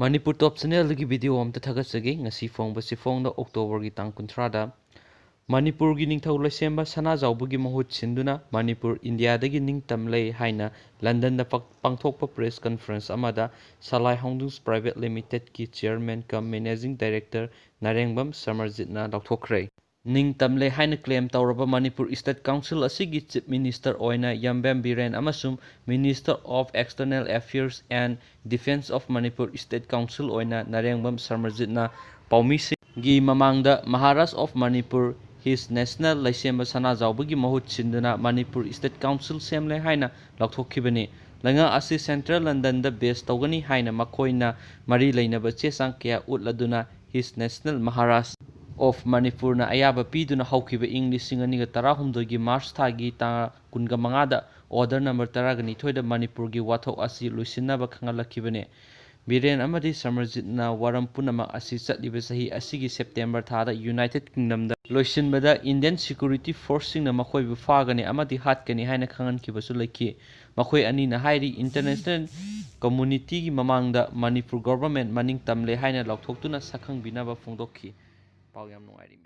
Manipur Top Channel की video अमता थगसगे ngasi फोंग सिफोंग अक्टोबर की तांग 30 Manipur की निंगथौ लैसेंबा सना जाउबगी महूत सिंदुना Manipur India दगी निंग तमले हाइना लंदन द पांगथोकपा प्रेस कॉन्फ्रेंस अमादा सलाई हाउंडुंग्स प्राइवेट लिमिटेड की chairman cum managing director Narengbam समरजितना लाउथोखरे ning tamle haina claim tawraba Manipur State Council asigi Chief Minister oina Yambem Biren amasum Minister of External Affairs and Defense of Manipur State Council oina Narengbam Sarmarjitna Paumisi gi mamangda Maharashtra of Manipur His National Laisemba Sana Jaubagi Mahut Sinduna Manipur State Council semle haina lauthokhibani langa asi Central London da base tawgani haina makoina mari leinaba chesang kya utladuna His National Maharashtra of Manipur na ayaba piduna hawkiba English singani ga tarahumdogi March thagi ta kunga mangada order number taragani thoida Manipur gi wathok asi luisinaba khangalakibane Biren amadi Samarjitna waram punama asi chatliba sahi asigi September thada United Kingdom da loisinbada Indian Security Force sing na makhoi bu fagani amadi hatkani haina khangan kibasu leki makhoi ani na hairi international community gi mamangda Manipur government maning tamle haina lauthoktuna sakhang binaba phongdokhi Pau yam nungairi